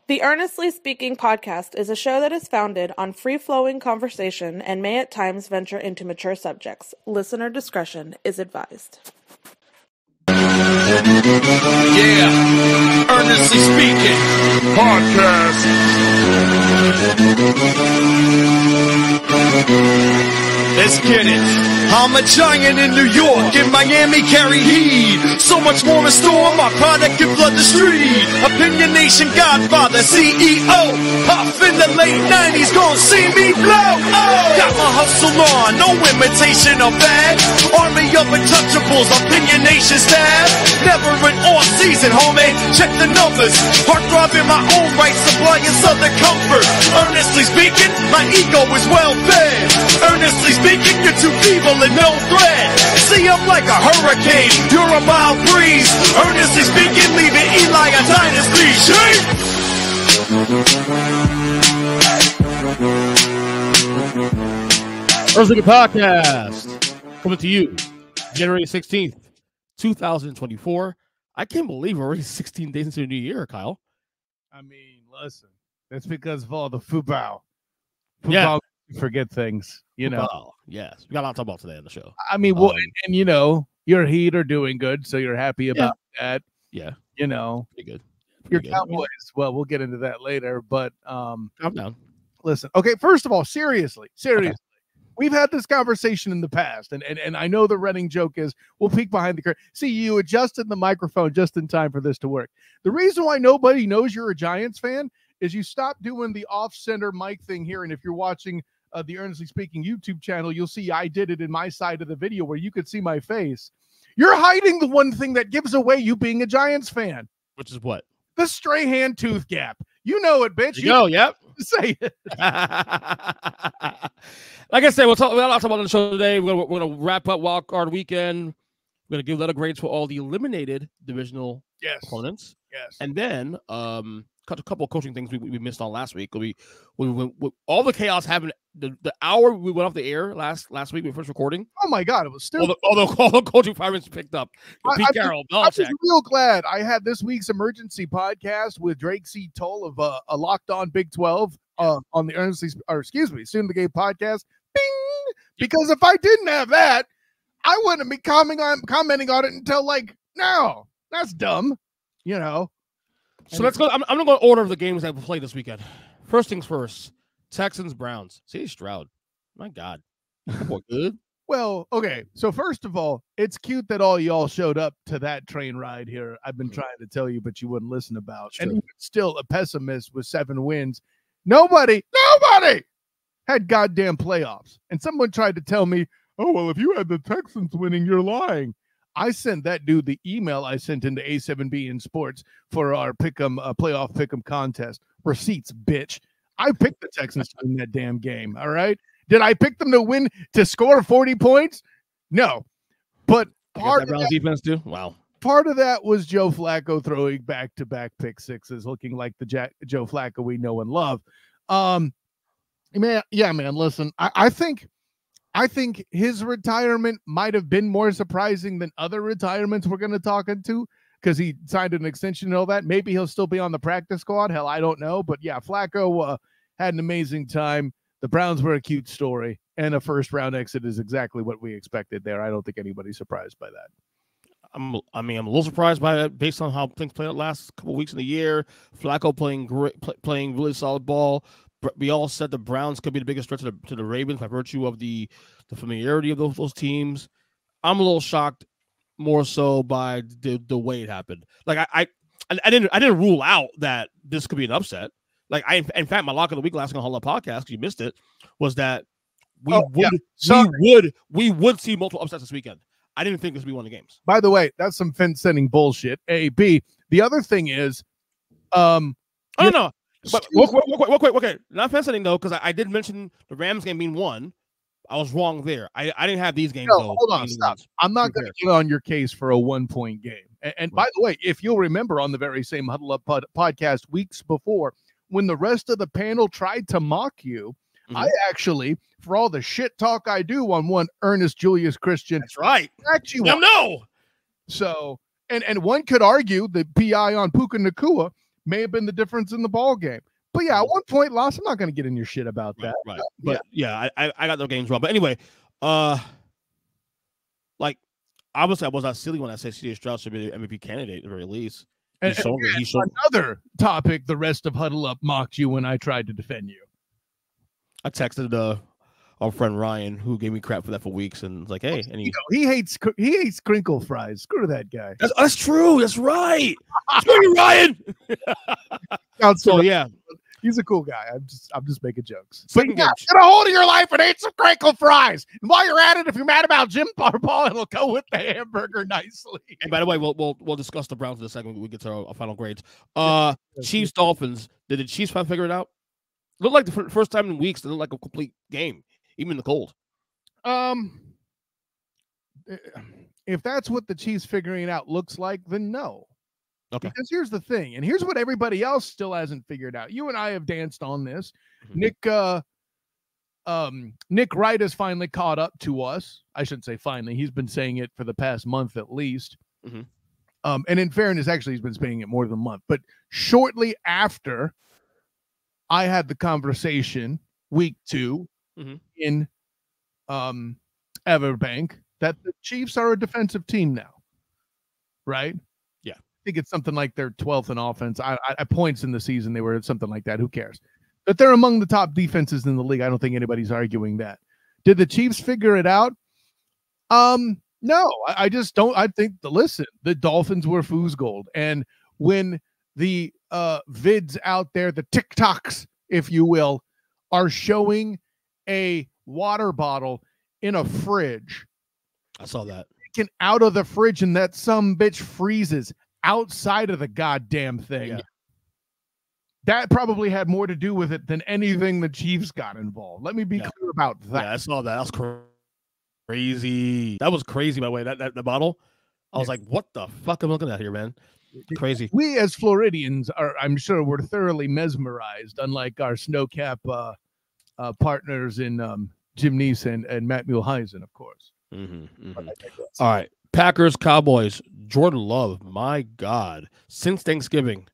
The Earnestly Speaking podcast is a show that is founded on free-flowing conversation and may at times venture into mature subjects. Listener discretion is advised. Yeah, Earnestly Speaking podcast. Let's get it. I'm a giant in New York, in Miami carry heat. So much more in store, my product can flood the street. Opinion Nation Godfather, CEO. Puff in the late 90s, gon' see me blow. Oh. Got my hustle on, no imitation of that. Army of untouchables, Opinion Nation staff. Never an off season, homie, check the numbers. Heart throbbing my own right, supplying southern comfort. Earnestly speaking, my ego is well fed. Earnestly speaking, you're too feeble and no threat. See, I'm like a hurricane, you're a mild breeze. Earnestly speaking, leaving Eli a dynasty. Earnestly podcast coming to you January 16th, 2024. I can't believe we're already 16 days into the new year, Kyle. I mean, listen, that's because of all the football. Yeah. You forget things, you know. Football. Yes, we got a lot to talk about today on the show. I mean, well, and you know, your Heat are doing good, so you're happy about that. Yeah, you know, pretty good. Your Cowboys. Well, we'll get into that later, but calm down. Listen, okay. First of all, seriously, okay. We've had this conversation in the past, and I know the running joke is we'll peek behind the curtain. See, you adjusted the microphone just in time for this to work. The reason why nobody knows you're a Giants fan is you stopped doing the off-center mic thing here, and if you're watching the Earnestly Speaking YouTube channel, you'll see I did it in my side of the video where you could see my face. You're hiding the one thing that gives away you being a Giants fan. Which is what? The Strahan tooth gap. You know it, bitch. You know, yep. Say it. Like I said, we'll talk about on the show today. We're going to wrap up Wildcard Weekend. We're going to give letter grades for all the eliminated divisional opponents. Yes. And then a couple of coaching things we missed on last week. We all the chaos happened the hour we went off the air last week when we first recording. Oh my God, it was still all the coaching firemen picked up. Pete Carroll, Belichick. I was real glad I had this week's emergency podcast with Drake C. Toll of a Locked On Big 12 on the Student the Game podcast. Bing! Because if I didn't have that, I wouldn't be commenting on it until like now. That's dumb, you know. So let's go. I'm going to go order the games that we play this weekend. First things first. Texans, Browns. C.J. Stroud. My God. Boy, good. Well, okay. So first of all, it's cute that all y'all showed up to that train ride here. I've been trying to tell you, but you wouldn't listen about. Sure. And still a pessimist with 7 wins. Nobody had goddamn playoffs. And someone tried to tell me, oh, well, if you had the Texans winning, you're lying. I sent that dude the email I sent into A7B in Sports for our playoff pick'em contest. Receipts, bitch. I picked the Texans to win that damn game, all right? Did I pick them to win, to score 40 points? No. But part of that defense too? Wow. Part of that was Joe Flacco throwing back-to-back pick sixes, looking like the Joe Flacco we know and love. Man, listen, I think his retirement might have been more surprising than other retirements we're going to talk into because he signed an extension and all that. Maybe he'll still be on the practice squad. Hell, I don't know. But yeah, Flacco had an amazing time. The Browns were a cute story, and a first-round exit is exactly what we expected there. I don't think anybody's surprised by that. I'm a little surprised by that based on how things played out last couple of weeks in the year. Flacco playing really solid ball. We all said the Browns could be the biggest threat to the Ravens by virtue of the familiarity of those teams. I'm a little shocked, more so by the way it happened. Like I didn't rule out that this could be an upset. Like in fact, my lock of the week last week on Hold Up Podcast, because you missed it, was that we would see multiple upsets this weekend. I didn't think this would be one of the games. By the way, that's some fence-setting bullshit. A, B. The other thing is, no. But okay, not fence-setting though, because I did mention the Rams game being won. I was wrong there. I didn't have these games. No, hold on, stop. I'm not going to get on your case for a 1-point game. And by the way, if you'll remember on the very same Huddle Up podcast weeks before, when the rest of the panel tried to mock you, I actually, for all the shit talk I do on one Ernest Julius Christian, that's right. Actually, no. So, and one could argue the PI on Puka Nakua may have been the difference in the ball game. But yeah, at 1 point loss, I'm not going to get in your shit about that. Right. But yeah, I got no games wrong. But anyway, like obviously I was not silly when I said CJ Stroud should be the MVP candidate at the very least. He's shown another topic the rest of Huddle Up mocked you when I tried to defend you. I texted our friend Ryan, who gave me crap for that for weeks, and was like, "Hey," and he hates crinkle fries. Screw that guy. That's true. That's right. Screw you, Ryan. So yeah, he's a cool guy. I'm just making jokes. But get a hold of your life and eat some crinkle fries. And while you're at it, if you're mad about Jim Harbaugh, it'll go with the hamburger nicely. And by the way, we'll discuss the Browns in a second when we get to our final grades. Chiefs Dolphins. Did the Chiefs figure it out? Looked like the first time in weeks. It looked like a complete game, even in the cold. If that's what the Chiefs figuring it out looks like, then no. Okay. Because here's the thing, and here's what everybody else still hasn't figured out. You and I have danced on this. Mm-hmm. Nick Wright has finally caught up to us. I shouldn't say finally. He's been saying it for the past month at least. Mm-hmm. And in fairness, actually, he's been saying it more than a month. But shortly after I had the conversation, week 2, mm-hmm. in Everbank, that the Chiefs are a defensive team now, right? Yeah. I think it's something like they're 12th in offense. I points in the season, they were something like that. Who cares? But they're among the top defenses in the league. I don't think anybody's arguing that. Did the Chiefs figure it out? No, I just don't. I think the Dolphins were fool's gold. And when the vids out there, the TikToks, if you will, are showing a water bottle in a fridge. I saw that. Taken out of the fridge, and that some bitch freezes outside of the goddamn thing. Yeah. That probably had more to do with it than anything the Chiefs got involved. Let me be clear about that. Yeah, I saw that. That was crazy. That was crazy, by the way. That the bottle. I was like, what the fuck am I looking at here, man? Crazy. We as Floridians are, I'm sure, we're thoroughly mesmerized, unlike our snowcap partners in Jim Neeson and Matt Mulheisen, of course. Mm-hmm, mm-hmm. All right. Packers, Cowboys, Jordan Love. My God. Since Thanksgiving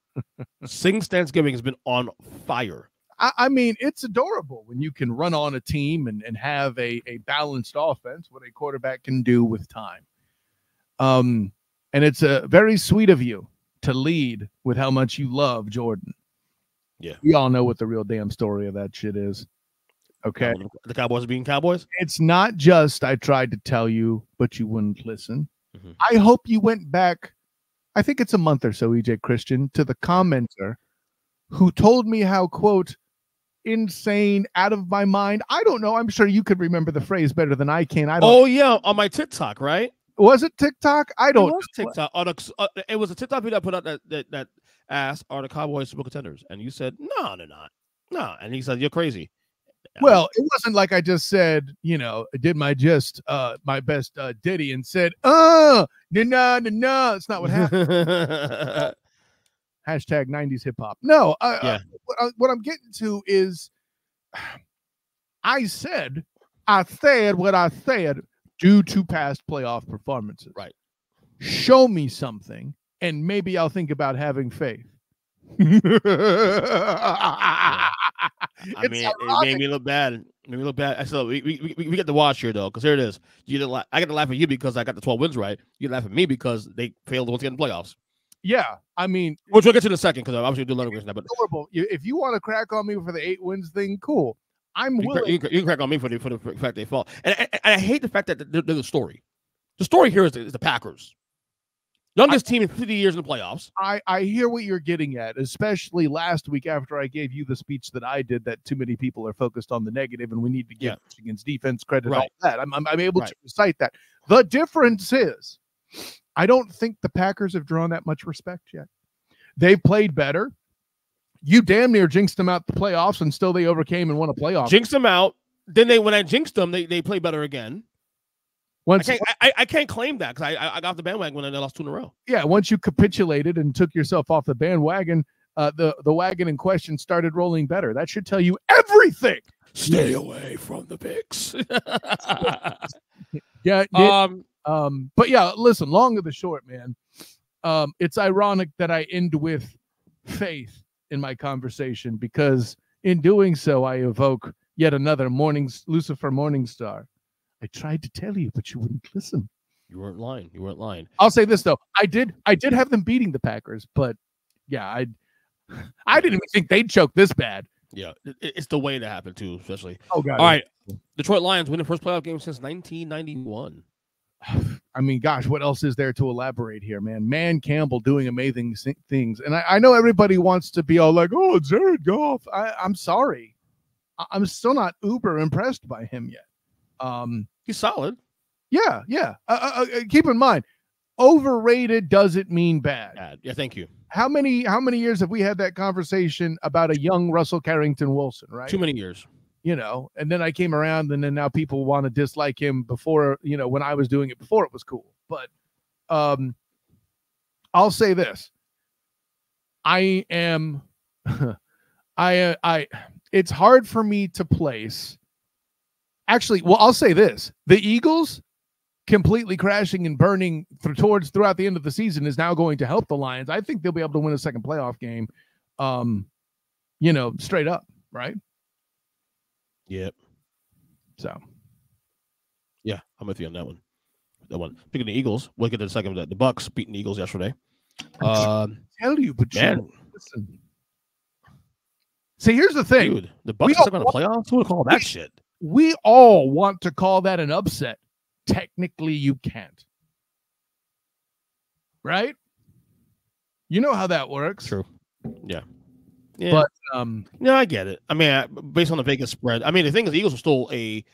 has been on fire. I mean, it's adorable when you can run on a team and have a balanced offense, what a quarterback can do with time. And it's very sweet of you to lead with how much you love Jordan. Yeah. We all know what the real damn story of that shit is. Okay. The Cowboys are being Cowboys? It's not just I tried to tell you, but you wouldn't listen. Mm-hmm. I hope you went back, I think it's a month or so, EJ Christian, to the commenter who told me how, quote, insane, out of my mind. I don't know. I'm sure you could remember the phrase better than I can. Yeah, on my TikTok, right? Was it TikTok? I don't know. TikTok. It was a TikTok video I put out that asked, are the Cowboys Super contenders? And you said, no, they're not. No. And he said, you're crazy. Well, it wasn't like I just said, I did my best ditty and said, no. It's not what happened. Hashtag 90s hip hop. No, what I'm getting to is I said what I said due to past playoff performances. Right. Show me something, and maybe I'll think about having faith. I mean, it made me look bad. I said, we get to watch here, though, because here it is. I get to laugh at you because I got the 12 wins right. You laugh at me because they failed once again in the playoffs. Yeah, I mean, which we'll get to in a second because I obviously do a lot of now. But if you want to crack on me for the 8 wins thing, cool. I'm willing. You can crack on me for the fact they fall, and I hate the fact that they're the story. The story here is the Packers, youngest team in 50 years in the playoffs. I hear what you're getting at, especially last week after I gave you the speech that I did that too many people are focused on the negative and we need to give Michigan's defense credit. Right. All that I'm able to recite that. The difference is, I don't think the Packers have drawn that much respect yet. They've played better. You damn near jinxed them out the playoffs, and still they overcame and won a playoff. Jinxed them out. Then when I jinxed them, they play better again. I can't claim that because I got off the bandwagon when I lost 2 in a row. Yeah, once you capitulated and took yourself off the bandwagon, the wagon in question started rolling better. That should tell you everything. Stay away from the picks. Yeah. But yeah, listen, long of the short, man. It's ironic that I end with faith in my conversation, because in doing so, I evoke yet another Lucifer Morningstar. I tried to tell you, but you wouldn't listen. You weren't lying. You weren't lying. I'll say this though, I did have them beating the Packers, but yeah, I didn't even think they'd choke this bad. Yeah, it's the way to happen too, especially. Oh God! All right, Detroit Lions win the first playoff game since 1991. I mean, gosh, what else is there to elaborate here, man? Man Campbell doing amazing things, and I know everybody wants to be all like, "Oh, Jared Goff." I'm sorry, I'm still not uber impressed by him yet. He's solid. Yeah. Keep in mind, overrated doesn't mean bad. Yeah, thank you. How many years have we had that conversation about a young Russell Carrington Wilson, right? Too many years. And then I came around, and then now people want to dislike him before, when I was doing it before it was cool. But I'll say this. I am it's hard for me to place. Actually, well, I'll say this. The Eagles completely crashing and burning throughout the end of the season is now going to help the Lions. I think they'll be able to win a second playoff game, straight up, right? Yep. So, yeah, I'm with you on that one. Speaking of the Eagles, we'll get to the second. The Bucks beating the Eagles yesterday. Tell you, but man, listen. See, here's the thing, dude. The Bucks are going to playoffs. Who would call that shit? We all want to call that an upset. Technically, you can't. Right? You know how that works. True. Yeah. But no, I get it. I mean, based on the Vegas spread, I mean, the thing is, the Eagles are still a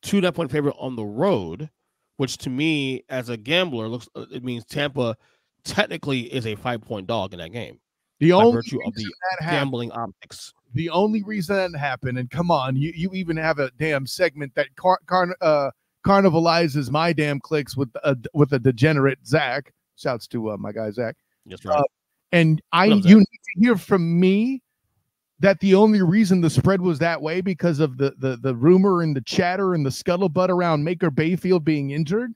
2.5-point favorite on the road, which to me, as a gambler, it means Tampa technically is a 5-point dog in that game. The only virtue of the gambling optics. The only reason that happened, and come on, you even have a damn segment that carnivalizes my damn clicks with a degenerate Zach. Shouts to my guy Zach. That's right. And you need to hear from me that the only reason the spread was that way because of the rumor and the chatter and the scuttlebutt around Maker Bayfield being injured.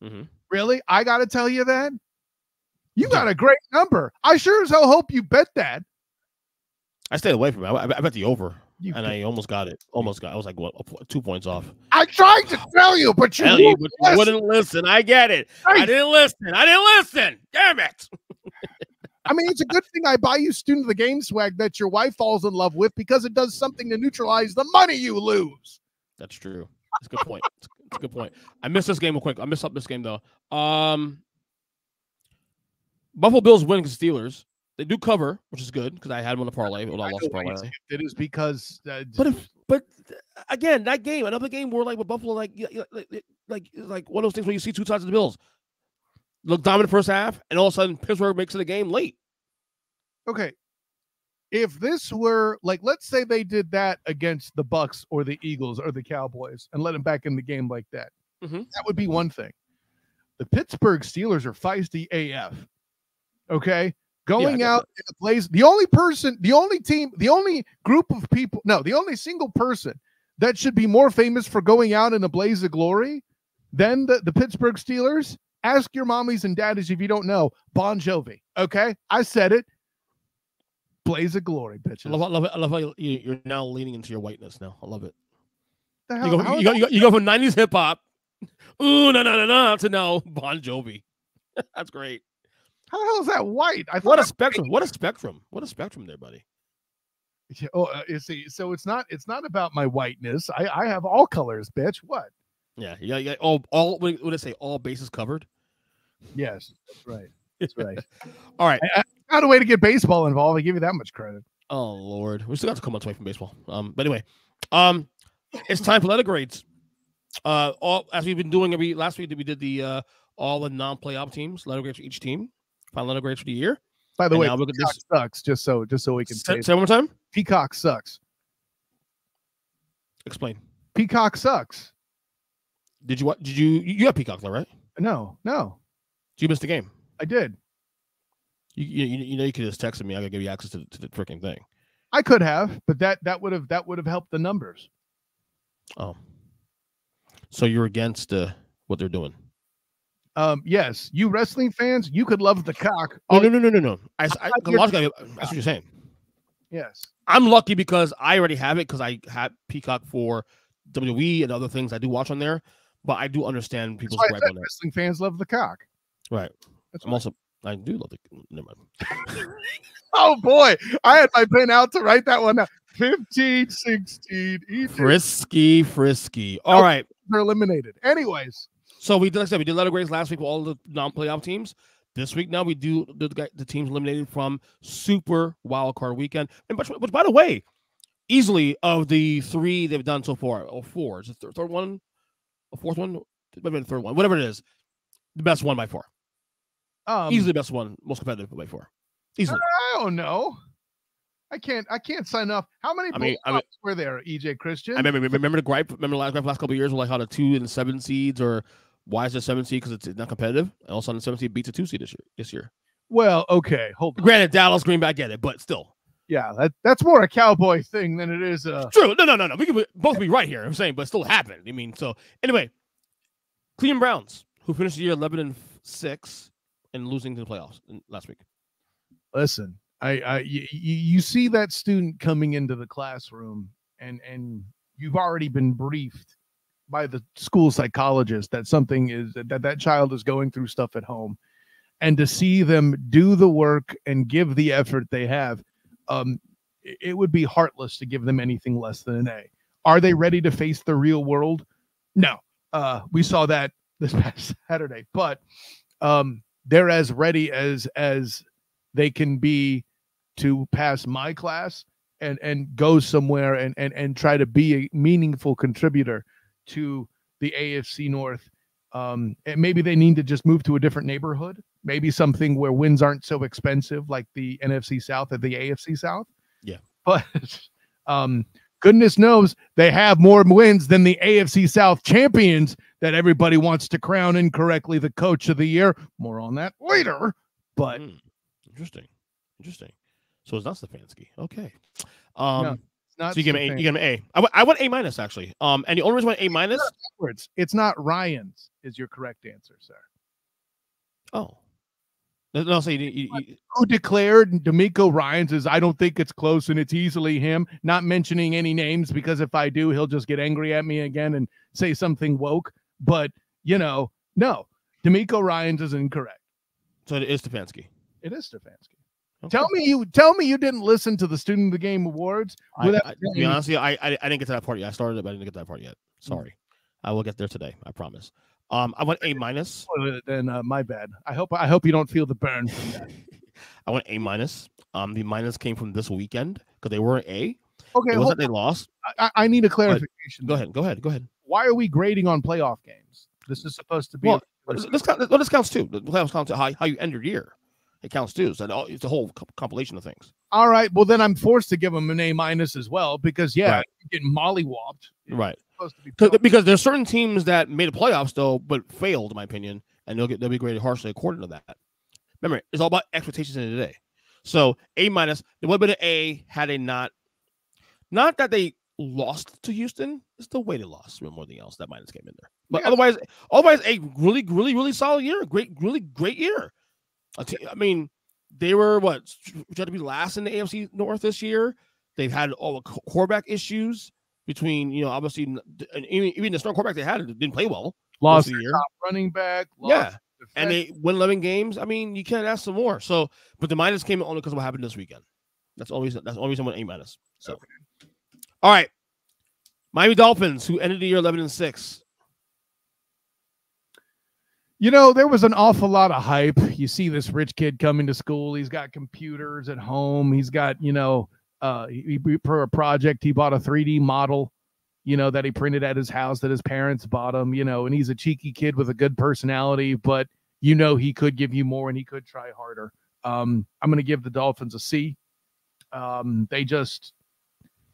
Mm-hmm. Really? I got to tell you that? You got a great number. I sure as hell hope you bet that. I stayed away from it. I bet the over, and I almost got it. I was like, what, 2 points off. I tried to tell you, but you wouldn't listen. I get it. I didn't listen. Damn it. I mean, it's a good thing I buy you student of the game swag that your wife falls in love with because it does something to neutralize the money you lose. That's true. That's a good point. It's a good point. I missed this game real quick. I missed up this game, though. Buffalo Bills win against Steelers. They do cover, which is good because I had them on the parlay. Well, I lost the parlay. It is because, but again, that game, another game where with Buffalo, like one of those things where you see two sides of the Bills look dominant first half, and all of a sudden Pittsburgh makes it a game late. Okay, if this were let's say they did that against the Bucks or the Eagles or the Cowboys and let them back in the game like that, that would be one thing. The Pittsburgh Steelers are feisty AF. Okay. Going out in a place, the only single person that should be more famous for going out in a blaze of glory than the Pittsburgh Steelers, ask your mommies and daddies if you don't know, Bon Jovi. Okay? I said it. Blaze of glory, bitches. I love how you're now leaning into your whiteness now. I love it. You go from 90s hip-hop, ooh, no, to now Bon Jovi. That's great. How the hell is that white? What a spectrum there, buddy. You see, so it's not about my whiteness. I have all colors, bitch. What? Yeah. All what did I say? All bases covered. Yes, that's right. That's right. All right. I found a way to get baseball involved. I give you that much credit. Oh Lord, we still got to come months away from baseball. But anyway, it's time for letter grades. All as we've been doing last week, we did the all the non-playoff teams, letter grades for each team. Final letter grades for the year. By the way, Peacock sucks. Just so we can say one more time. Peacock sucks. Explain. Peacock sucks. Did you have Peacock though, right? No. You missed the game. I did. You know you could just text me. I gotta give you access to the freaking thing. I could have, but that would have helped the numbers. Oh. So you're against what they're doing? Yes, you wrestling fans, you could love the cock. No. That's what you're saying. Yes. I'm lucky because I already have it because I had Peacock for WWE and other things I do watch on there. But I do understand people's gripe on that. Wrestling fans love the cock. Right. I do love the. Never mind. Oh boy, I had my pen out to write that one down. 15, 16. Frisky. All right. They're eliminated. Anyways. So we did letter grades last week with all the non-playoff teams. This week now we do the teams eliminated from Super Wildcard Weekend. And which, by the way, easily of the 3 they've done so far, or 4. Is it the third one? A fourth one? Maybe the third one. Whatever it is. The best one by far. Easily the best one. Most competitive by far. Easily. I don't know. I can't sign up. How many were there, EJ Christian? I remember the gripe. Remember the last couple of years, like how the 2 and 7 seeds, or why is it 7 seed because it's not competitive? And also, the 7 seed beats a 2 seed this year. Well, okay, hold on. Granted, Dallas, Green Bay, I get it, but still. Yeah, that's more a Cowboy thing than it is. True. No. We can both be right here. I'm saying, but it still happened. I mean, so anyway, Cleveland Browns, who finished the year 11-6 and losing to the playoffs last week. Listen. You see that student coming into the classroom and you've already been briefed by the school psychologist that something is that child is going through stuff at home, and to see them do the work and give the effort they have, it would be heartless to give them anything less than an A. Are they ready to face the real world? No. We saw that this past Saturday, but they're as ready as they can be to pass my class and go somewhere and try to be a meaningful contributor to the AFC North. And maybe they need to just move to a different neighborhood, maybe something where wins aren't so expensive like the NFC South or the AFC South. Yeah. But goodness knows they have more wins than the AFC South champions that everybody wants to crown incorrectly the coach of the year. More on that later. But interesting. So it's not Stefanski. Okay. No, it's not. So you give me an A. I want A- actually. And the only reason I want A-. It's not Ryan's is your correct answer, sir. Oh. No, so who declared D'Amico Ryans is I don't think it's close and it's easily him, not mentioning any names because if I do, he'll just get angry at me again and say something woke. But no, D'Amico Ryans is incorrect. So it is Stefanski. It is Stefanski. Okay. Tell me you didn't listen to the Student of the Game Awards. To be honest, I didn't get to that part yet. I started it, but I didn't get to that part yet. Sorry. I will get there today. I promise. I want A-. Then my bad. I hope you don't feel the burn from that. I want A-. The minus came from this weekend because they were an A. Okay, it wasn't they lost. I need a clarification. Go ahead. Why are we grading on playoff games? This is supposed to be. This counts too. The playoffs count to how you end your year. It counts too. So it's a whole compilation of things. All right. Well, then I'm forced to give them an A- as well because you're getting mollywopped. Right. Because there's certain teams that made the playoffs though, but failed, in my opinion, and they'll be graded harshly according to that. Remember, it's all about expectations in the day. So A-, it would have been an A had they not that they lost to Houston. It's the way they lost more than anything else. That minus came in there. But otherwise, a really, really, really solid year. Really great year. I mean, they were trying to be last in the AFC North this year. They've had all the quarterback issues between, obviously, and even the strong quarterback they had didn't play well. Lost the year. Top running back. And they win 11 games. I mean, you can't ask for more. So, but the minus came only because of what happened this weekend. That's the only reason I went A-. So, all right, Miami Dolphins, who ended the year 11-6. There was an awful lot of hype. You see this rich kid coming to school. He's got computers at home. He's got, for a project, he bought a 3D model, that he printed at his house that his parents bought him, and he's a cheeky kid with a good personality, but, he could give you more and he could try harder. I'm going to give the Dolphins a C.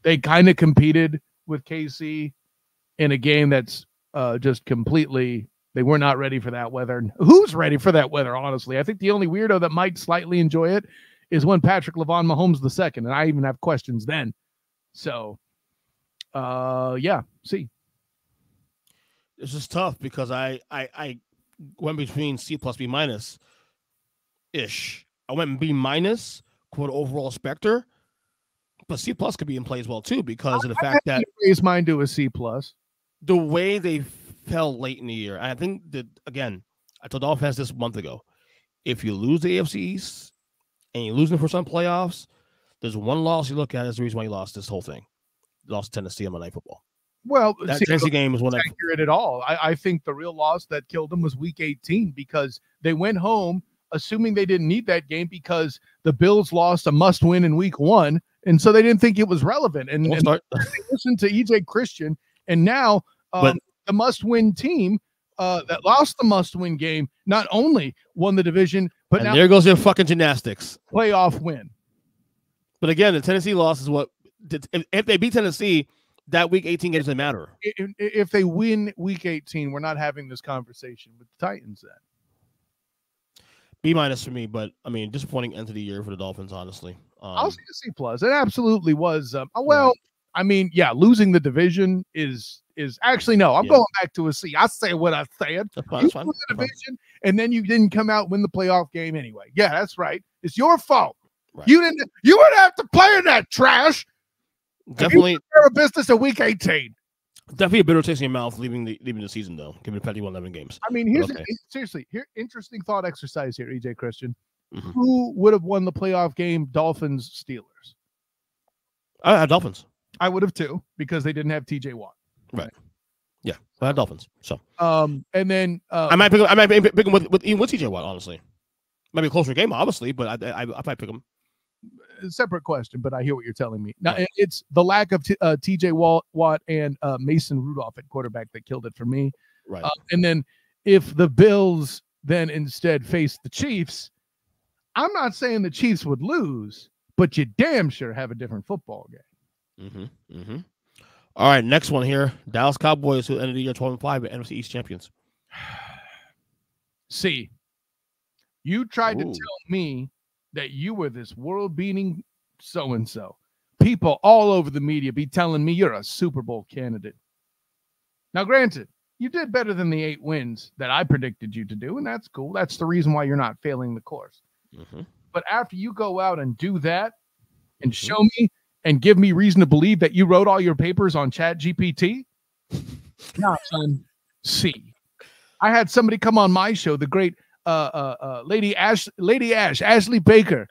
They kind of competed with KC in a game that's just completely. They were not ready for that weather. Who's ready for that weather, honestly? I think the only weirdo that might slightly enjoy it is when Patrick LeVon Mahomes II, and I even have questions then. So, C. This is tough because I went between C plus B minus ish. I went B minus quote overall specter, but C plus could be in play as well too because of the fact that raise mine to a C plus. The way they fell late in the year, I think that again, I told the offense this a month ago. If you lose the AFC East and you lose in the first round playoffs, there's one loss you look at as the reason why you lost this whole thing. You lost to Tennessee on Monday Night Football. Well, that Tennessee game was one that accurate at all. I think the real loss that killed them was Week 18 because they went home assuming they didn't need that game because the Bills lost a must-win in Week 1, and so they didn't think it was relevant. And they listened to EJ Christian, and now the must-win team that lost the must-win game not only won the division, but now there goes their fucking gymnastics. Playoff win. But again, the Tennessee loss is what if they beat Tennessee, that Week 18 game doesn't matter. If they win Week 18, we're not having this conversation with the Titans then. B minus for me, but I mean, disappointing end of the year for the Dolphins, honestly. I'll see a C plus. It absolutely was. I mean, yeah, losing the division is actually no. I'm going back to a C. I say what I said. That's fine, you lose the division, and then you didn't come out and win the playoff game anyway. Yeah, that's right. It's your fault. Right. You didn't. You would have to play in that trash. Definitely a business at Week 18. Definitely a bitter taste in your mouth leaving the season though, given the fact you won 11 games. I mean, seriously, interesting thought exercise here, EJ Christian. Mm-hmm. Who would have won the playoff game? Dolphins, Steelers. I had Dolphins. I would have too because they didn't have TJ Watt. Right. Yeah, I had Dolphins. So and then I might pick him with TJ Watt. Honestly, might be a closer game, obviously, but I might pick him. Separate question, but I hear what you're telling me. Now, it's the lack of TJ Watt and Mason Rudolph at quarterback that killed it for me. Right. And then if the Bills then instead face the Chiefs, I'm not saying the Chiefs would lose, but you damn sure have a different football game. Mm-hmm. Mm-hmm. All right, next one here. Dallas Cowboys, who ended the year 12-5 at NFC East champions. See, you tried to tell me that you were this world-beating so-and-so. People all over the media be telling me you're a Super Bowl candidate. Now, granted, you did better than the 8 wins that I predicted you to do, and that's cool. That's the reason why you're not failing the course. Mm-hmm. But after you go out and do that and show me and give me reason to believe that you wrote all your papers on ChatGPT, nah, son, C. I had somebody come on my show, the great Lady Ashley Baker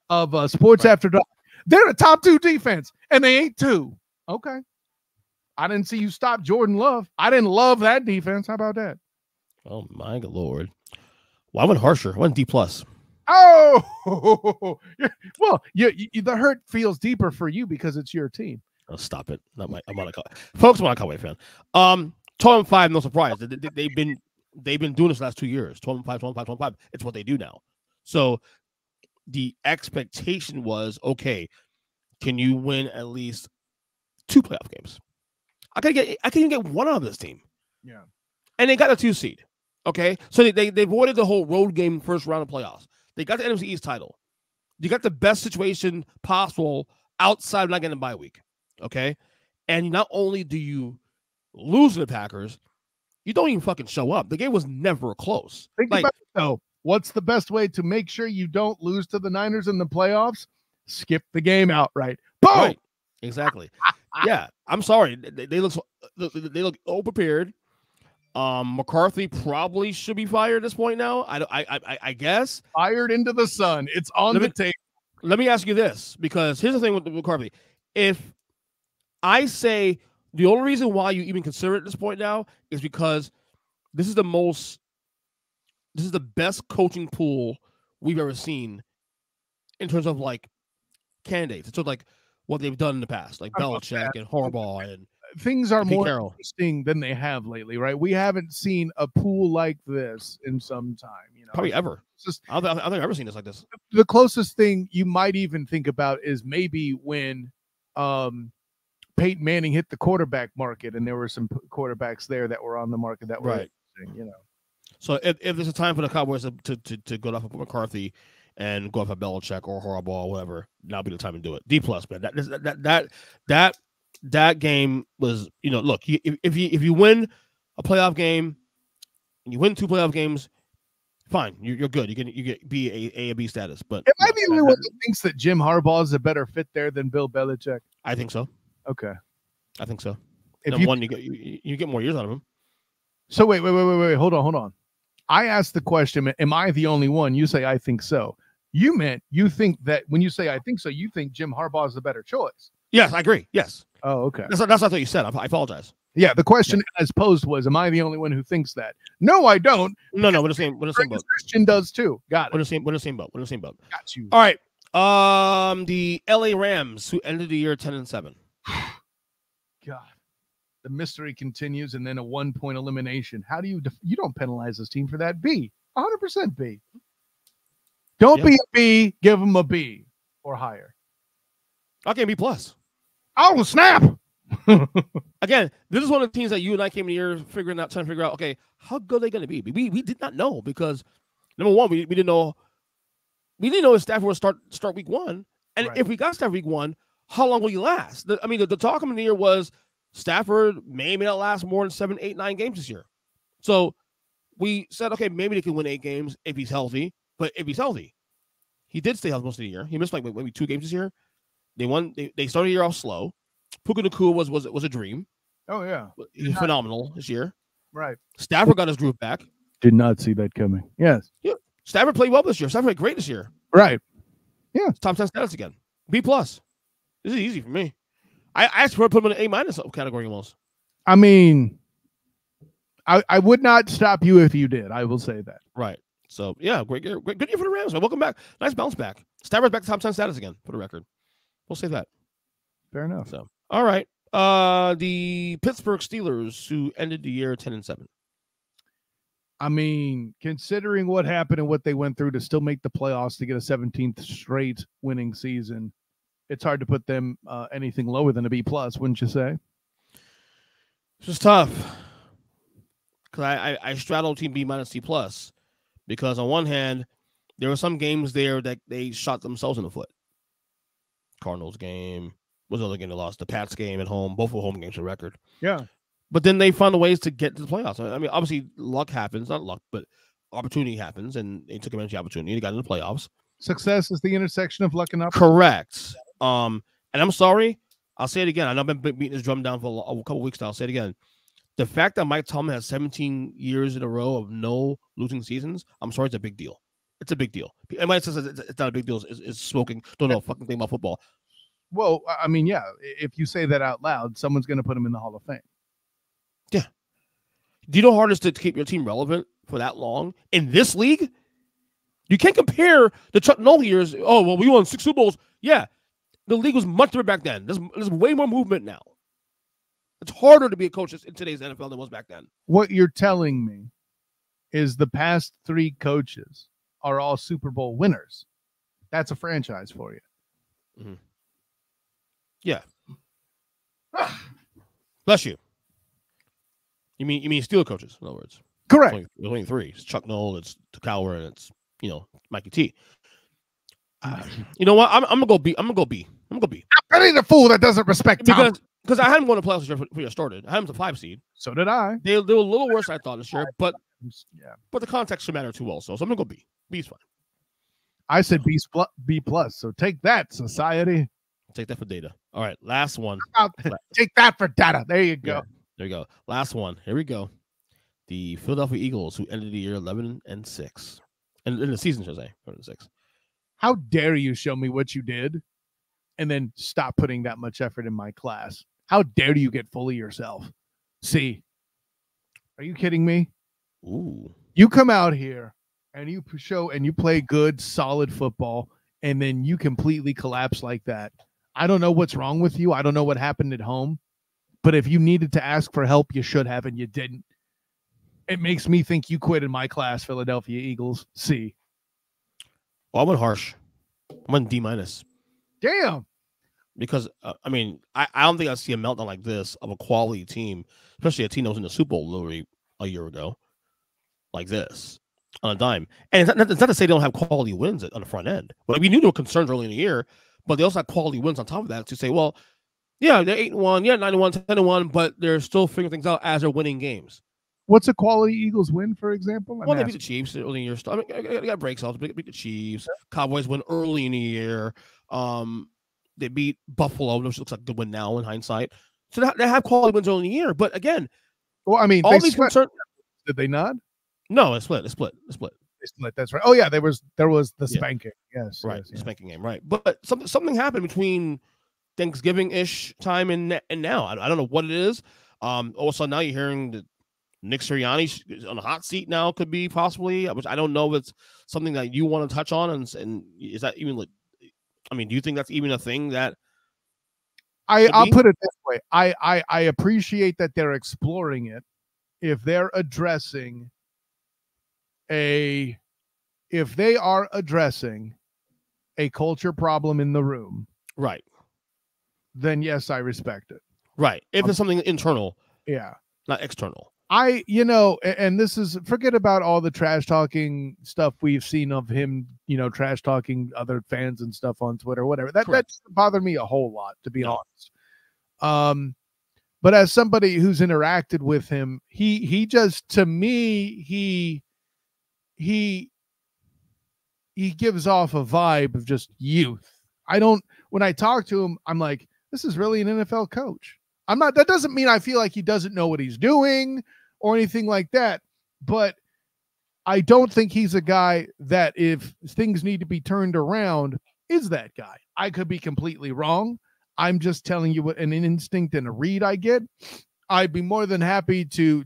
of Sports After Dark. They're a top 2 defense, and they ain't 2. Okay. I didn't see you stop Jordan Love. I didn't love that defense. How about that? Oh, my Lord. Well, I went harsher. I went D+. Oh, well, the hurt feels deeper for you because it's your team. Oh, stop it. I'm not folks. I'm not a Cowboy fan. 12-5, no surprise. They've been doing this the last 2 years. 12-5. It's what they do now. So the expectation was, okay, can you win at least 2 playoff games? I can even get one out of this team. Yeah. And they got a 2 seed. Okay. So they avoided the whole road game first round of playoffs. They got the NFC East title. You got the best situation possible outside of not getting a bye week. Okay. And not only do you lose to the Packers, you don't even fucking show up. The game was never close. Think about it, though. What's the best way to make sure you don't lose to the Niners in the playoffs? Skip the game outright. Boom! Right. Exactly. Yeah. I'm sorry. They look ill prepared. McCarthy probably should be fired at this point now. I guess. Fired into the sun. It's on the table. Let me ask you this, because here's the thing with McCarthy. If I say the only reason why you even consider it at this point now is because this is the best coaching pool we've ever seen in terms of like candidates. It's sort of like what they've done in the past, like Belichick and Harbaugh and things are more interesting than they have lately, right? We haven't seen a pool like this in some time, Probably ever. I don't think I've ever seen this like this. The closest thing you might even think about is maybe when Peyton Manning hit the quarterback market, and there were some quarterbacks there that were on the market that were right. So if there's a time for the Cowboys to go off of McCarthy and go off of Belichick or Harbaugh or whatever, now be the time to do it. D+, man. That game was, look, if you win a playoff game, and you win 2 playoff games, fine, you're good. You get B, A, B status. But am I the only one that thinks that Jim Harbaugh is a better fit there than Bill Belichick? I think so. Okay, I think so. If Number one, you get more years out of him. So wait, hold on. I asked the question, am I the only one? You say I think so. You meant you think that when you say I think so, you think Jim Harbaugh is the better choice. Yes, I agree. Yes. Oh, okay. That's not what you said. I apologize. Yeah, the question as posed was, am I the only one who thinks that? No, I don't. No, we're the same boat. Christian does too. Got it. We're the same boat. Got you. All right. The LA Rams, who ended the year 10-7. God, the mystery continues, and then a 1-point elimination. How do you don't penalize this team for that? B, 100% B. Don't be a B. Give them a B or higher. Okay, B plus. Oh, snap. Again, this is one of the teams that you and I came in here trying to figure out, okay, how good are they going to be? We did not know because, number one, we didn't know if Stafford would start week 1. And if we got Stafford week 1, how long will he last? The talk coming in the year was Stafford may not last more than 7, 8, 9 games this year. So we said, okay, maybe they can win 8 games if he's healthy. But if he's healthy, he did stay healthy most of the year. He missed maybe 2 games this year. They won. They started the year off slow. Puka Nacua was a dream. Oh yeah, he was phenomenal this year. Right. Stafford got his groove back. Did not see that coming. Yes. Yeah. Stafford played well this year. Stafford played great this year. Right. Yeah. Top 10 status again. B plus. This is easy for me. I asked for put him in an A- category almost. I mean, I would not stop you if you did. I will say that. Right. So yeah, great year for the Rams. Welcome back. Nice bounce back. Stafford's back to top 10 status again for the record. We'll say that. Fair enough. So all right. The Pittsburgh Steelers, who ended the year 10-7. I mean, considering what happened and what they went through to still make the playoffs to get a 17th straight winning season, it's hard to put them anything lower than a B plus, wouldn't you say? It's just tough because I straddled team B minus C plus because on one hand there were some games there that they shot themselves in the foot. Cardinals game. Was the other game they lost? The Pats game at home. Both were home games for record. Yeah. But then they found ways to get to the playoffs. I mean, obviously, luck happens. Not luck, but opportunity happens. And they took advantage of the opportunity. They got into the playoffs. Success is the intersection of luck and opportunity. Correct. And I'm sorry. I'll say it again. I know I've been beating this drum down for a couple of weeks now. I'll say it again. The fact that Mike Tomlin has 17 years in a row of no losing seasons, I'm sorry, it's a big deal. It's a big deal. Anybody says it's not a big deal is smoking. Don't know a fucking thing about football. Well, I mean, yeah, if you say that out loud, someone's going to put him in the Hall of Fame. Yeah. Do you know how hard it is to keep your team relevant for that long in this league? You can't compare the Chuck Noll years. Oh, well, we won 6 Super Bowls. Yeah. The league was much different back then. There's way more movement now. It's harder to be a coach in today's NFL than it was back then. What you're telling me is the past 3 coaches are all Super Bowl winners. That's a franchise for you. Mm-hmm. Yeah. Bless you. You mean Steelers coaches, in other words. Correct. There's only 3. It's Chuck Noll, it's Cowher, and it's Mikey T. You know what? I'm gonna go B. I'm the fool that doesn't respect Tom. Because I had him going to playoffs this year before you started. I had him as a 5 seed. So did I. They were a little worse than I thought this year, but the context should matter too also. So I'm gonna go B. B's fine. I said B plus. So take that, society. Take that for data. All right, last one. Take that for data. There you go. Yeah, there you go. Last one. Here we go. The Philadelphia Eagles, who ended the year 11-6, and in the season, should I say, 11-6. How dare you show me what you did, and then stop putting that much effort in my class? How dare you get full of yourself? See, are you kidding me? Ooh. You come out here and you show and you play good, solid football, and then you completely collapse like that. I don't know what's wrong with you. I don't know what happened at home, but if you needed to ask for help, you should have, and you didn't. It makes me think you quit in my class, Philadelphia Eagles. C. Well, I went harsh. I went D minus. Damn. Because, I don't think I see a meltdown like this of a quality team, especially a team that was in the Super Bowl literally a year ago, like this, on a dime. And it's not to say they don't have quality wins on the front end. But we knew there were concerns early in the year, but they also had quality wins on top of that to say, well, yeah, they're 8-1, yeah, 9-1, 10-1, but they're still figuring things out as they're winning games. What's a quality Eagles win, for example? Well, they beat the Chiefs early in the year. I mean, I got breaks off. Beat the Chiefs. Cowboys win early in the year. They beat Buffalo, which looks like a good win now in hindsight. So they have quality wins early in the year. But again, well, I mean, all these concerns. Did they not? No, it split. They split. That's right. Oh yeah, there was the spanking. Yes, right. Yes. The spanking game, right? But something happened between Thanksgiving-ish time and now. I don't know what it is. All of a sudden now you're hearing that Nick Sirianni on a hot seat now could be possibly, which I don't know if it's something that you want to touch on, and is that even like? I mean, do you think that's even a thing that? I'll put it this way. I appreciate that they're exploring it. If they're addressing a culture problem in the room, right, then yes, I respect it. Right. If it's something internal, yeah, not external. And this is, forget about all the trash talking stuff we've seen of him, trash talking other fans and stuff on Twitter, whatever. That bothered me a whole lot, to be honest. But as somebody who's interacted with him, he just, to me, he gives off a vibe of just youth. When I talk to him, I'm like, this is really an NFL coach. That doesn't mean I feel like he doesn't know what he's doing or anything like that, but I don't think he's a guy that, if things need to be turned around, is that guy. I could be completely wrong. I'm just telling you what an instinct and a read I get. I'd be more than happy to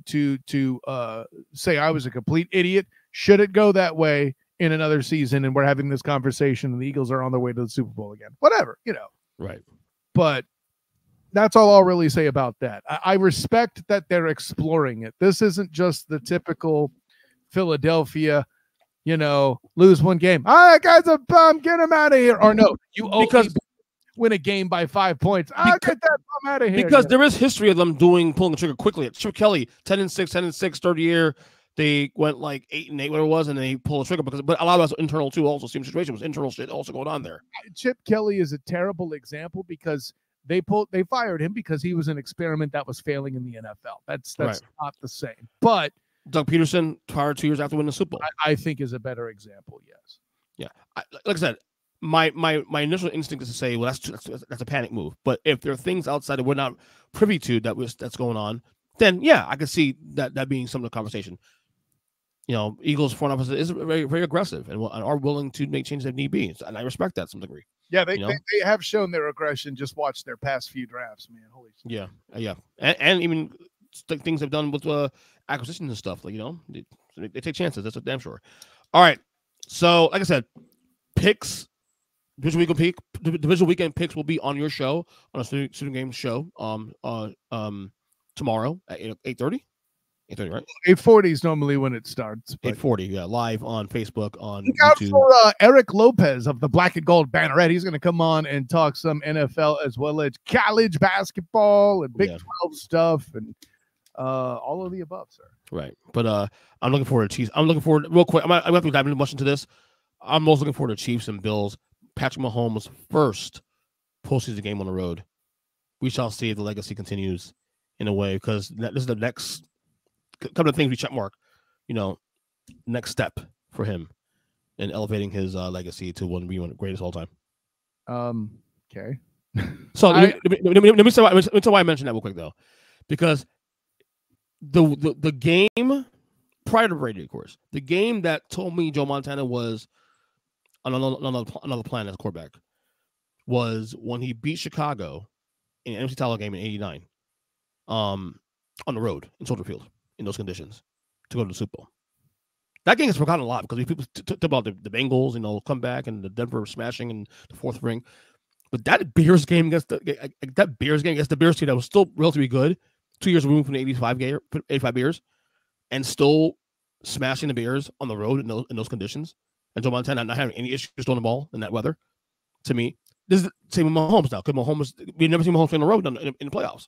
say I was a complete idiot. Should it go that way in another season and we're having this conversation and the Eagles are on their way to the Super Bowl again, whatever, Right. But that's all I'll really say about that. I respect that they're exploring it. This isn't just the typical Philadelphia, lose one game. All right, guys, a bum, get him out of here. Or no, because win a game by 5 points. Get that bum out of here. Because there is history of them pulling the trigger quickly. Chip Kelly, 10-6, third year. They went like 8-8, whatever it was, and they pulled the trigger but a lot of us internal too. Also, same situation was internal shit also going on there. Chip Kelly is a terrible example because they fired him because he was an experiment that was failing in the NFL. That's right. Not the same. But Doug Peterson, fired 2 years after winning the Super Bowl, I think is a better example. Yes. Yeah. Like I said, my initial instinct is to say, well, that's a panic move. But if there are things outside that we're not privy to that's going on, then yeah, I can see that being some of the conversation. Eagles front office is very, very aggressive and are willing to make changes if need be, and I respect that to some degree. Yeah, they have shown their aggression. Just watch their past few drafts, man. Holy shit. Yeah, and even things they've done with acquisitions and stuff. Like they take chances. That's a damn sure. All right, so like I said, picks. Divisional weekend picks will be on your show, on a student game show. Tomorrow at 8:30. 8:30, right? 8:40 is normally when it starts. 8:40, yeah, live on Facebook, on look out for Eric Lopez of the Black and Gold Banneret. He's going to come on and talk some NFL as well as college basketball and Big 12 stuff and all of the above, sir. Right, but I'm looking forward to Chiefs. I'm looking forward real quick. I'm not going to dive much into this. I'm most looking forward to Chiefs and Bills. Patrick Mahomes' first postseason game on the road. We shall see if the legacy continues in a way, because this is the next couple of things we check mark, next step for him in elevating his legacy to one of the greatest of all time. Okay. So let me say why I mentioned that real quick though, because the game prior to Brady, of course, the game that told me Joe Montana was on another planet as a quarterback was when he beat Chicago in an NFC title game in '89, on the road in Soldier Field in those conditions to go to the Super Bowl. That game is forgotten a lot because people talk about the Bengals, come back and the Denver smashing in the fourth ring. But that Bears game against the Bears team that was still relatively good, 2 years removed from the 85 Bears, and still smashing the Bears on the road in those conditions, and Joe Montana not having any issues throwing the ball in that weather. To me, this is the same with Mahomes now. Because we've never seen Mahomes play on the road in the playoffs.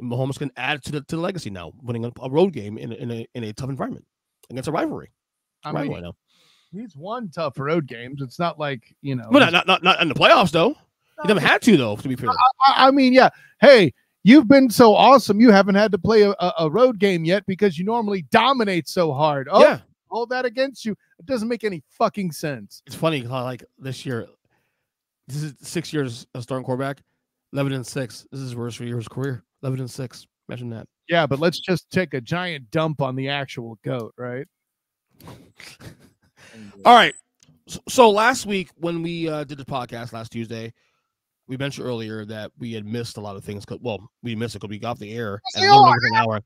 Mahomes can add to the legacy now, winning a road game in a tough environment against a rivalry. He's won tough road games. It's not like but not in the playoffs though. He never had to though. To be fair, yeah. Hey, You've been so awesome. You haven't had to play a road game yet because you normally dominate so hard. Oh, yeah. Hold that against you. It doesn't make any fucking sense. It's funny how, like, this year, this is 6 years of starting quarterback, 11-6. This is his worst year of his career. 11-6. Imagine that. Yeah, but let's just take a giant dump on the actual GOAT, right? All right. So last week when we did the podcast last Tuesday, we mentioned earlier that we had missed a lot of things. Well, we missed it because we got off the air at a little over an hour.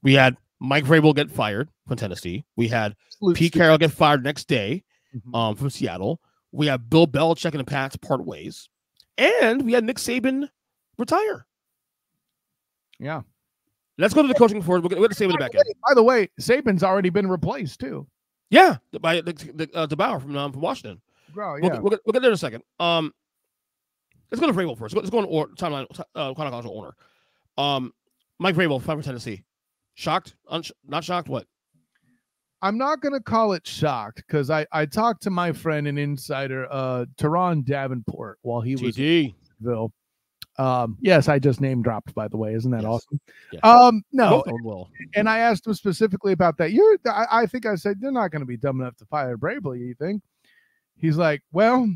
We had Mike Vrabel get fired from Tennessee. We had Pete Carroll get fired next day from Seattle. We had Bill Belichick and the Pats part ways. And we had Nick Saban retire. Yeah. Let's go to the coaching forward. We're going to Saban back in. By the way, Saban's already been replaced, too. Yeah, by DeBauer from Washington. Bro, yeah. We'll get there in a second. Let's go to Vrabel first. Let's go on timeline, chronological order. Mike Vrabel, fired for Tennessee. Shocked? Not shocked? What? I'm not going to call it shocked because I talked to my friend and insider, Teron Davenport, while he was in Ville. Yes, I just name dropped, by the way. Isn't that awesome? Yeah. No. And I asked him specifically about that. I think I said, you're not going to be dumb enough to fire Vrabel, you think? He's like, well,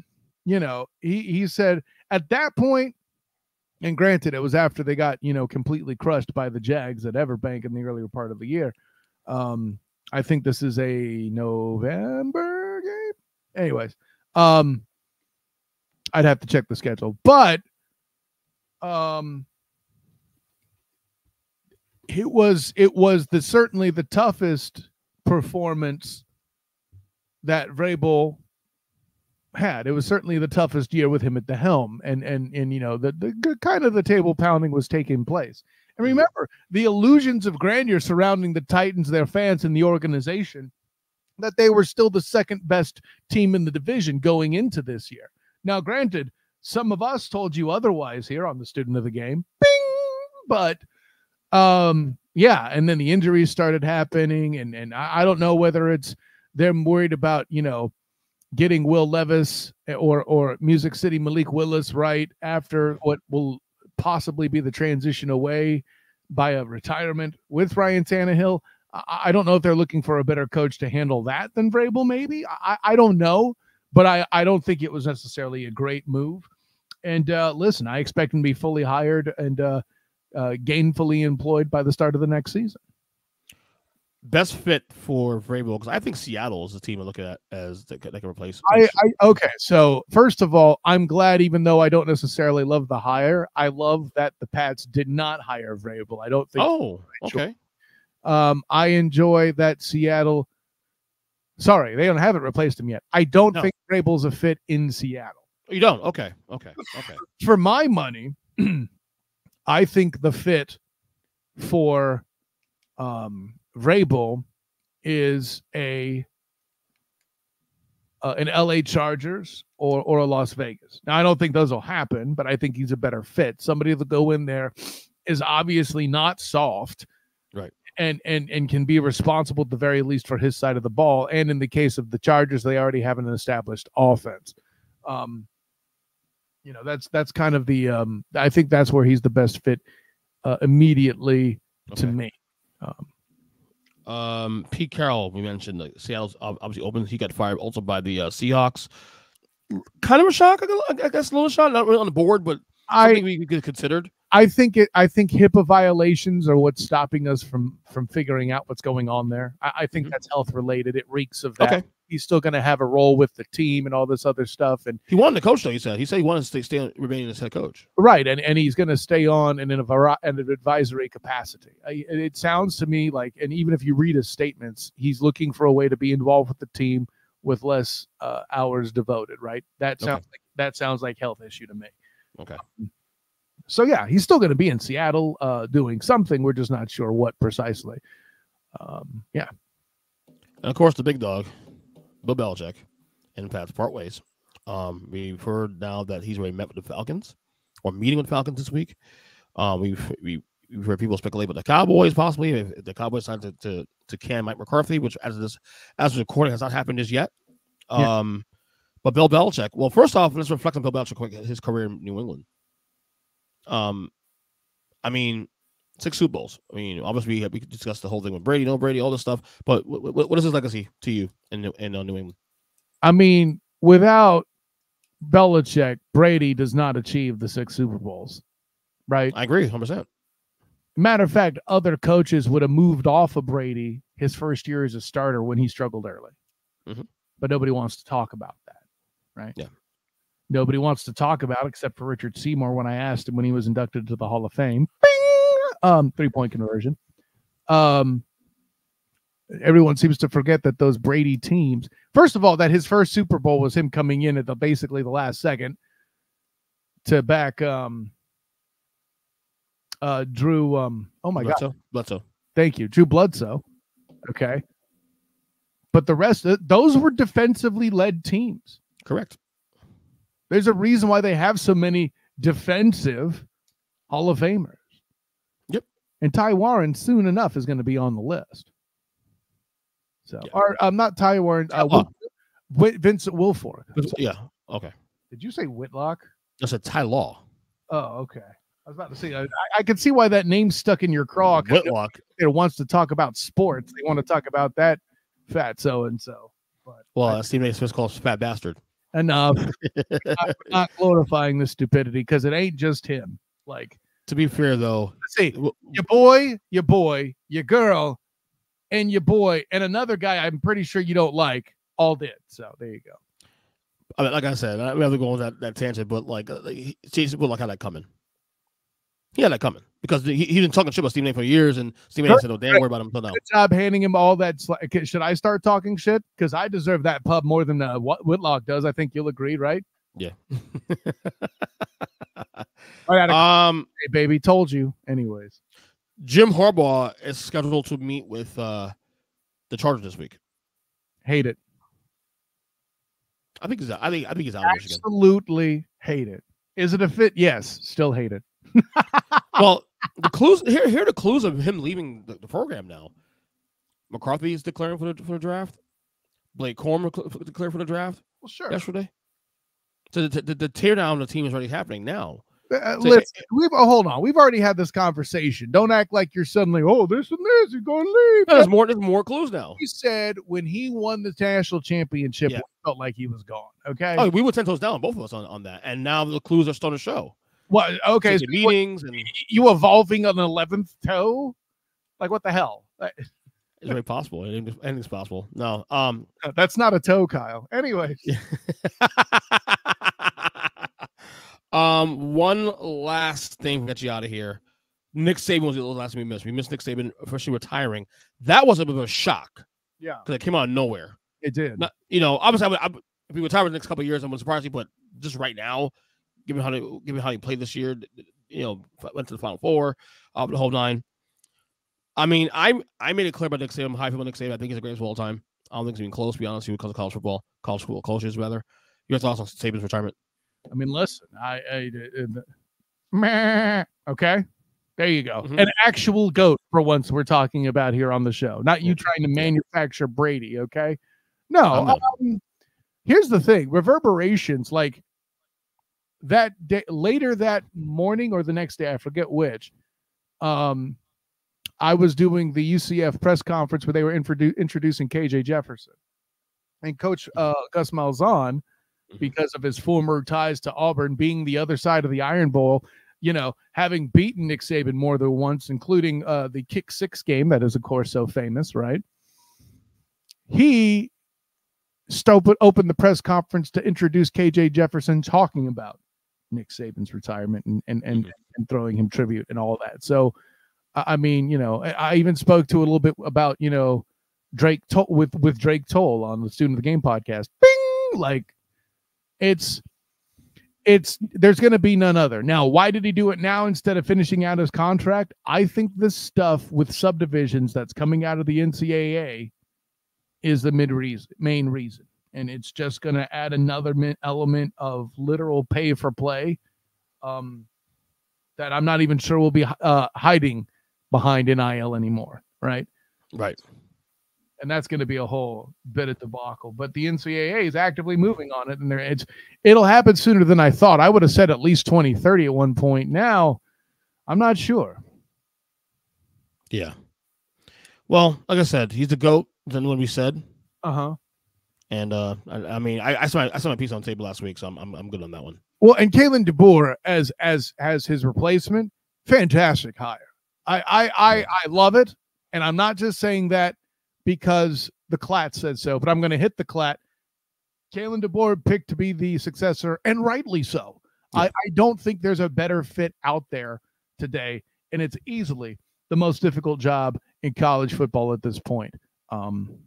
he said at that point, and granted, it was after they got, completely crushed by the Jags at Everbank in the earlier part of the year. I think this is a November game. Anyways, I'd have to check the schedule, but it was certainly the toughest performance that Vrabel had. It was certainly the toughest year with him at the helm, and the kind of the table pounding was taking place. And remember the illusions of grandeur surrounding the Titans, their fans, and the organization, that they were still the second best team in the division going into this year. Now, granted, some of us told you otherwise here on the Student of the Game. Bing! But yeah, and then the injuries started happening, and I don't know whether it's they're worried about, getting Will Levis or Music City Malik Willis right after what will possibly be the transition away by a retirement with Ryan Tannehill. I don't know if they're looking for a better coach to handle that than Vrabel, maybe. I don't know, but I don't think it was necessarily a great move. And listen, I expect him to be fully hired and gainfully employed by the start of the next season. Best fit for Vrabel, because I think Seattle is the team to look at as they can replace. Okay, so first of all, I'm glad, even though I don't necessarily love the hire, I love that the Pats did not hire Vrabel. I don't think. Oh, okay. I enjoy that Seattle. Sorry, they haven't replaced him yet. I don't think Vrabel's a fit in Seattle. You don't? Okay. For my money, I think the fit for Vrabel is an LA Chargers or a Las Vegas. Now, I don't think those will happen, but I think he's a better fit. Somebody to go in there is obviously not soft, right? And can be responsible at the very least for his side of the ball. And in the case of the Chargers, they already have an established offense. That's kind of the I think that's where he's the best fit immediately to me. Pete Carroll, we mentioned Seattle's obviously open. He got fired also by the Seahawks. Kind of a shock, I guess, a little shock. Not really on the board, but something we could have considered. I think HIPAA violations are what's stopping us from figuring out what's going on there. I think that's health related. It reeks of that. Okay. He's still going to have a role with the team and all this other stuff. And he wanted to coach, though. He said he wanted to stay remaining as head coach. Right, and he's going to stay on in an advisory capacity. It sounds to me like, and even if you read his statements, he's looking for a way to be involved with the team with less hours devoted. Right, that sounds like health issue to me. Okay. So yeah, he's still going to be in Seattle doing something. We're just not sure what precisely. Yeah, and of course the big dog, Bill Belichick, and Pats part ways. We've heard now that he's already met with the Falcons, or meeting with the Falcons this week. We've heard people speculate about the Cowboys possibly if the Cowboys decide to can Mike McCarthy, which as of recording has not happened as yet. Yeah. But Bill Belichick. Well, first off, let's reflect on Bill Belichick, his career in New England. I mean, 6 Super Bowls. I mean, obviously we could discuss the whole thing with Brady, no Brady, all this stuff. But what is his legacy to you in New England? I mean, without Belichick, Brady does not achieve the 6 Super Bowls, right? I agree, 100%. Matter of fact, other coaches would have moved off of Brady his first year as a starter when he struggled early. But nobody wants to talk about that, right? Yeah. Nobody wants to talk about it except for Richard Seymour when I asked him when he was inducted to the Hall of Fame. 3-point conversion. Everyone seems to forget that those Brady teams, first of all, that his first Super Bowl was him coming in at basically the last second to back Drew Bledsoe. Thank you. Drew Bledsoe. Okay. But the rest of those were defensively led teams. Correct. There's a reason why they have so many defensive Hall of Famers. Yep. And Ty Warren soon enough is going to be on the list. So, yeah. Or not Ty Warren, Vincent Wilfork. Yeah. Okay. Did you say Whitlock? I said Ty Law. Oh, okay. I was about to say, I can see why that name's stuck in your craw. Whitlock. It wants to talk about sports. They want to talk about that fat so-and-so. Well, Stephen A. Smith calls fat bastard. Enough. I'm not glorifying the stupidity because it ain't just him. Like, to be fair, though. Let's see. Your boy, your girl, and your boy, and another guy I'm pretty sure you don't like, all did. So there you go. I mean, like I said, I never go on that tangent, but Jason Whitlock had that coming. He had that coming because he's been talking shit about Stephen A. for years, and Stephen A. said, "No, damn worry about him until now." Good job handing him all that. Should I start talking shit? Because I deserve that pub more than what Whitlock does. I think you'll agree, right? Yeah. Hey, baby, told you. Anyways, Jim Harbaugh is scheduled to meet with the Chargers this week. Hate it. I think he's out. I think he's out. Absolutely hate it. Is it a fit? Yes. Still hate it. Well, the clues here are the clues of him leaving the program now. McCarthy is declaring for the draft. Blake Corum declared for the draft. Well, sure. Yesterday. So the tear down of the team is already happening now. Listen, hold on. We've already had this conversation. Don't act like you're suddenly, this and this. You're going to leave. No, there's more clues now. He said when he won the national championship, it felt like he was gone. Okay. Oh, we were 10 toes down, both of us on that, and now the clues are starting to show. Well, okay. So meetings and you evolving on the 11th toe. Like what the hell? It's very possible. Anything's possible. No, that's not a toe, Kyle. Anyway. One last thing to get you out of here. Nick Saban was the last thing we missed. We missed Nick Saban officially retiring. That was a bit of a shock. Yeah, because it came out of nowhere. It did. Obviously, if he retired the next couple of years, I'm surprised. But just right now, given how he played this year, went to the Final Four, the whole nine. I mean, I made it clear about Nick Saban. I'm high for Nick Saban. I think he's the greatest of all time. I don't think he's even close, to be honest with you, because of college football coaches, rather. Your thoughts on Saban's retirement? I mean, listen, okay, there you go. Mm-hmm. An actual GOAT for once we're talking about here on the show, not you trying to manufacture Brady. Okay, no. Here's the thing: reverberations like that day, later that morning or the next day, I forget which. I was doing the UCF press conference where they were introducing KJ Jefferson, and Coach Gus Malzahn, because of his former ties to Auburn, being the other side of the Iron Bowl, having beaten Nick Saban more than once, including the Kick 6 game that is, of course, so famous, right? He opened the press conference to introduce KJ Jefferson, talking about Nick Saban's retirement and throwing him tribute and all that. So, I mean, I even spoke to a little bit about, Drake with Drake Toll on the Student of the Game podcast. Bing! Like, it's there's going to be none other. Now, why did he do it now instead of finishing out his contract? I think this stuff with subdivisions that's coming out of the NCAA is the main reason. And it's just going to add another element of literal pay for play that I'm not even sure will be hiding behind NIL anymore. Right. And that's going to be a whole bit of debacle. But the NCAA is actively moving on it, and it'll happen sooner than I thought. I would have said at least 2030 at one point. Now, I'm not sure. Yeah. Well, like I said, he's the GOAT than when we said. Uh-huh. And I mean, I saw my piece on the table last week, so I'm good on that one. Well, and Kalen DeBoer as his replacement, fantastic hire. I love it, and I'm not just saying that because the Clat said so, but I'm going to hit the Clat. Kalen DeBoer picked to be the successor, and rightly so. Yeah. I don't think there's a better fit out there today, and it's easily the most difficult job in college football at this point. An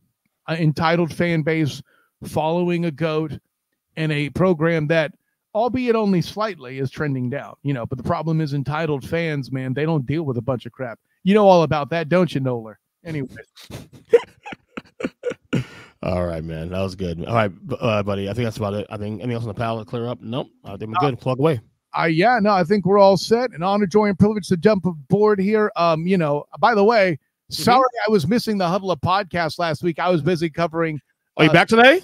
entitled fan base following a GOAT and a program that, albeit only slightly, is trending down, but the problem is entitled fans, man, they don't deal with a bunch of crap. You know all about that, don't you, Noler? Anyway. All right, man. That was good. All right, buddy. I think that's about it. I think anything else on the panel to clear up? Nope. I think we're good. Plug away. I think we're all set. An honor, joy, and privilege to jump aboard here. By the way, sorry I was missing the Huddle Up podcast last week. I was busy covering. Are you back today?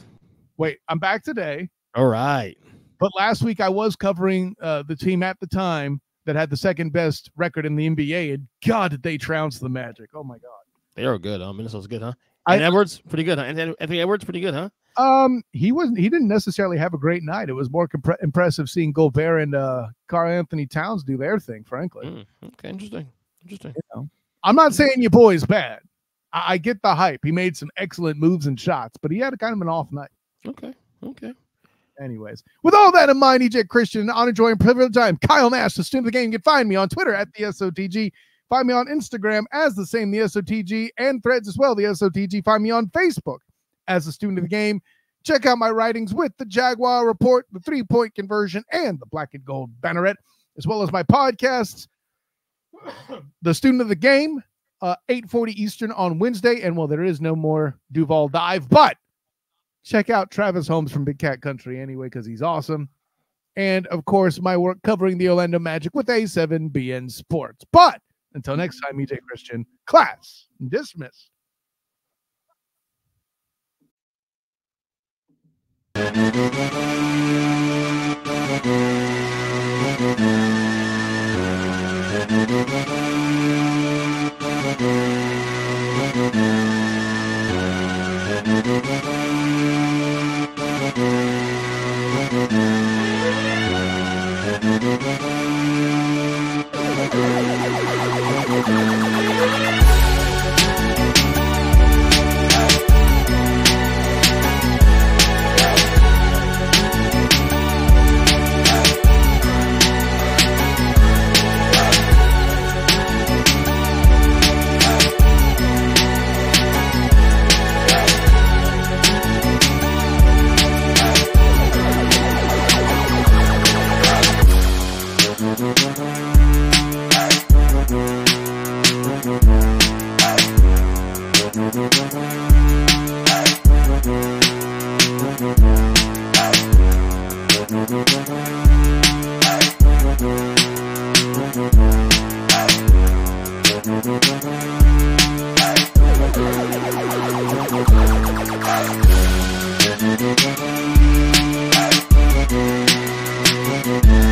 Wait, I'm back today. All right. But last week I was covering the team at the time that had the second best record in the NBA, and God, did they trounce the Magic. Oh, my God. They are good. Minnesota's good, huh? And Edwards, pretty good, huh? Anthony Edwards, pretty good, huh? He didn't necessarily have a great night. It was more impressive seeing Gobert and Karl Anthony Towns do their thing, frankly. Okay, interesting. I'm not saying your boy's bad. I get the hype. He made some excellent moves and shots, but he had kind of an off night. Okay. Anyways, with all that in mind, EJ Christian, honor, joy, and privilege, I'm Kyle Nash, the student of the game. You can find me on Twitter at the SOTG. Find me on Instagram as the same, the SOTG, and Threads as well, the SOTG. Find me on Facebook as a student of the game. Check out my writings with the Jaguar Report, the 3-point conversion, and the Black and Gold Banneret, as well as my podcasts, the Student of the Game, 8:40 Eastern on Wednesday. And, well, there is no more Duval Dive, but check out Travis Holmes from Big Cat Country anyway, because he's awesome. And, of course, my work covering the Orlando Magic with A7BN Sports. But until next time, EJ Christian, class dismissed. We'll be right back.